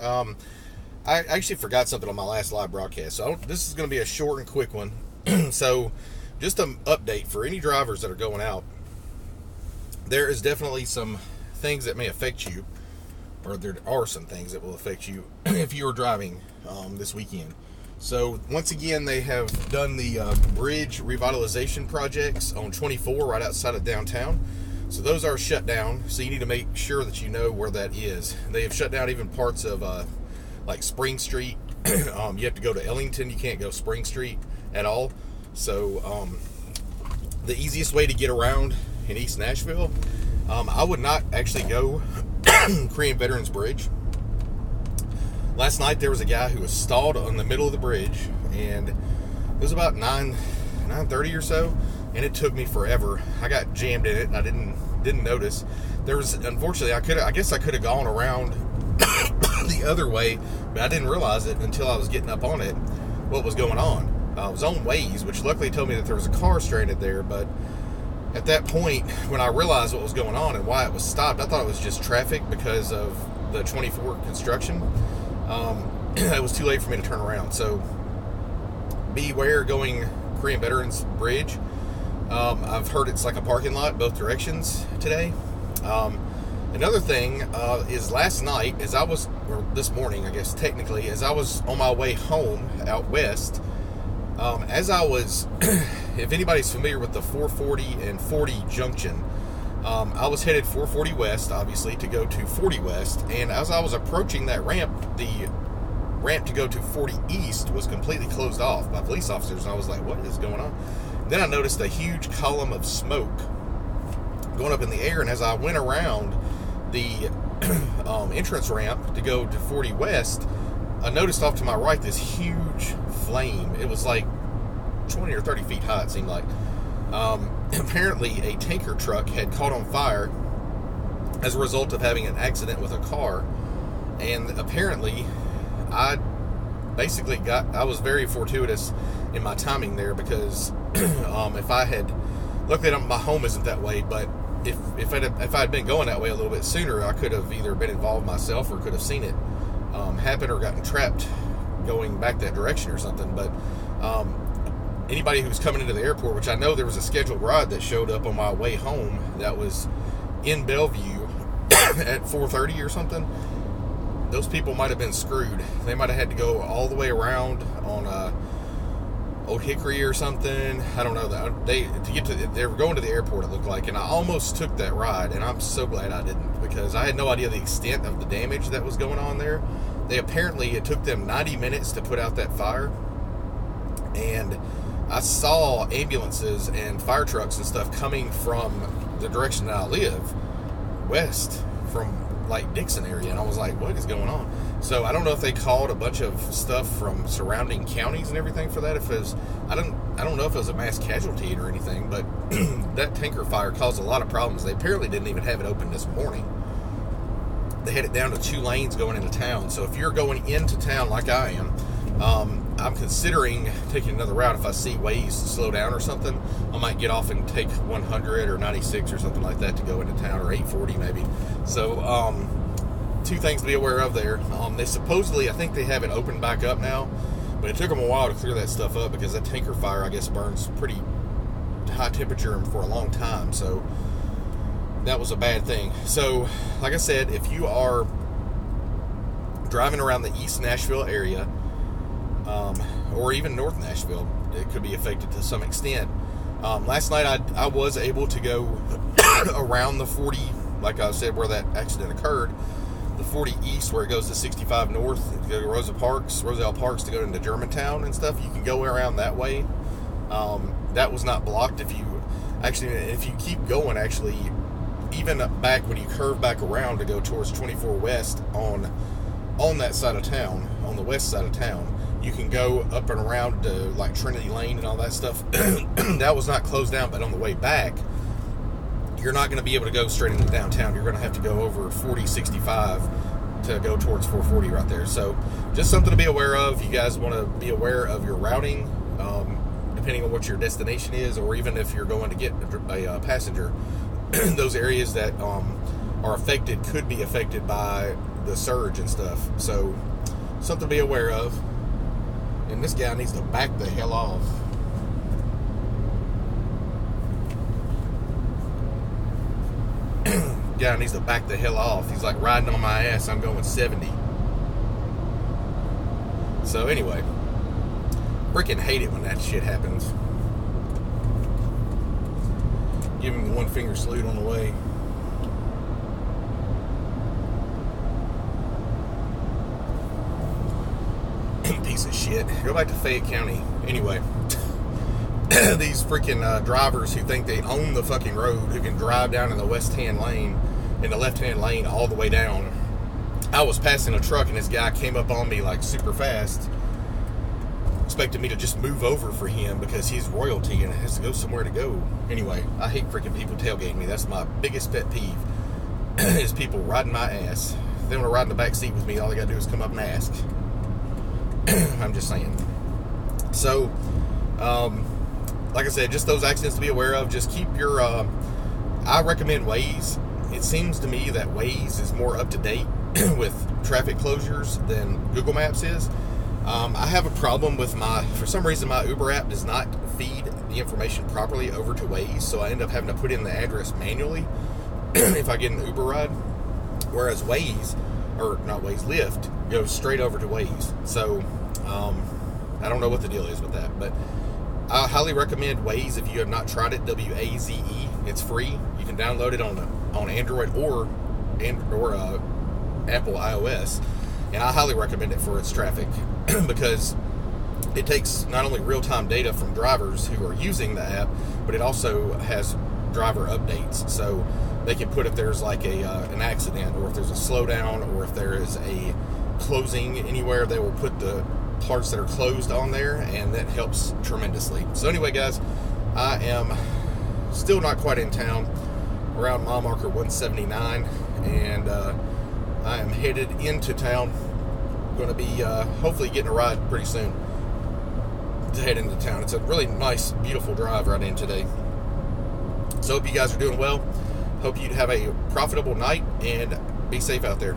I actually forgot something on my last live broadcast, so this is going to be a short and quick one. So, just an update for any drivers that are going out. There is definitely some things that may affect you, or there are some things that will affect you if you are driving this weekend. So, once again, they have done the bridge revitalization projects on 24 right outside of downtown. So those are shut down, so you need to make sure that you know where that is. They have shut down even parts of like Spring Street. You have to go to Ellington. You can't go Spring Street at all. So the easiest way to get around in East Nashville, I would not actually go Korean Veterans Bridge. Last night there was a guy who was stalled on the middle of the bridge, and it was about 9:30 or so, and it took me forever. I got jammed in it, and I didn't notice. There was, unfortunately, I guess I could have gone around the other way, but I didn't realize it until I was getting up on it, what was going on. I was on Waze, which luckily told me that there was a car stranded there, but at that point, when I realized what was going on and why it was stopped, I thought it was just traffic because of the 24 construction. It was too late for me to turn around, so beware going Korean Veterans Bridge. I've heard it's like a parking lot both directions today. Another thing is last night, or this morning, I guess technically, as I was on my way home out west, as I was, if anybody's familiar with the 440 and 40 junction, I was headed 440 west, obviously, to go to 40 west, and as I was approaching that ramp, the ramp to go to 40 east was completely closed off by police officers, and I was like, what is going on? Then I noticed a huge column of smoke going up in the air, and as I went around the entrance ramp to go to 40 west, I noticed off to my right this huge flame. It was like 20 or 30 feet high, it seemed like. Apparently a tanker truck had caught on fire as a result of having an accident with a car, and apparently I was very fortuitous in my timing there, because if I had, luckily my home isn't that way, but if I had been going that way a little bit sooner, I could have either been involved myself or could have seen it happen or gotten trapped going back that direction or something. But anybody who's coming into the airport, which I know there was a scheduled ride that showed up on my way home that was in Bellevue at 4:30 or something, those people might have been screwed. They might have had to go all the way around on Old Hickory or something. I don't know. They were going to the airport, it looked like, and I almost took that ride, and I'm so glad I didn't, because I had no idea the extent of the damage that was going on there. It took them 90 minutes to put out that fire, and I saw ambulances and fire trucks and stuff coming from the direction that I live, west from like Dixon area, and I was like, what is going on? So I don't know if they called a bunch of stuff from surrounding counties and everything for that. I don't know if it was a mass casualty or anything, but that tanker fire caused a lot of problems. They apparently didn't even have it open this morning. They had it down to 2 lanes going into town. So if you're going into town like I am, I'm considering taking another route. If I see Waze slow down or something, I might get off and take 100 or 96 or something like that to go into town, or 840 maybe. So 2 things to be aware of there. They supposedly, I think they have it opened back up now, but it took them a while to clear that stuff up, because that tanker fire, I guess, burns pretty high temperature for a long time. So that was a bad thing. So like I said, if you are driving around the East Nashville area, or even North Nashville, it could be affected to some extent. Last night I was able to go around the 40, like I said, where that accident occurred, the 40 east, where it goes to 65 north, to go to Roselle Parks to go into Germantown and stuff. You can go around that way. That was not blocked. If you keep going, actually, even back when you curve back around to go towards 24 west on that side of town, on the west side of town, you can go up and around to like Trinity Lane and all that stuff. That was not closed down, but on the way back, you're not going to be able to go straight into downtown. You're going to have to go over 4065 to go towards 440 right there. So just something to be aware of. You guys want to be aware of your routing, depending on what your destination is, or even if you're going to get a passenger. Those areas that are affected could be affected by the surge and stuff. So something to be aware of. And this guy needs to back the hell off. Guy needs to back the hell off. He's like riding on my ass. I'm going 70. So anyway, freaking hate it when that shit happens. Give him the one finger salute on the way. Piece of shit. Go back to Fayette County. Anyway, these freaking drivers who think they own the fucking road, who can drive down in the left-hand lane all the way down. I was passing a truck and this guy came up on me like super fast, expected me to just move over for him because he's royalty and has to go somewhere to go. Anyway, I hate freaking people tailgating me. That's my biggest pet peeve, is people riding my ass. If they want to ride in the back seat with me, all they gotta do is come up and ask. I'm just saying. So, like I said, just those accidents to be aware of. Just keep your, I recommend Waze. It seems to me that Waze is more up to date with traffic closures than Google Maps is. I have a problem with for some reason my Uber app does not feed the information properly over to Waze, so I end up having to put in the address manually if I get an Uber ride. Whereas Lyft goes straight over to Waze. So, I don't know what the deal is with that, but I highly recommend Waze if you have not tried it. W-A-Z-E. It's free. You can download it on Android or Apple iOS, and I highly recommend it for its traffic because it takes not only real-time data from drivers who are using the app, but it also has driver updates. So they can put if there's like an accident, or if there's a slowdown, or if there is a closing anywhere, they will put the parts that are closed on there, and that helps tremendously. So anyway, guys, I am still not quite in town, around mile marker 179, and I am headed into town. Going to be hopefully getting a ride pretty soon to head into town. It's a really nice, beautiful drive right in today. So hope you guys are doing well. Hope you have a profitable night, and be safe out there.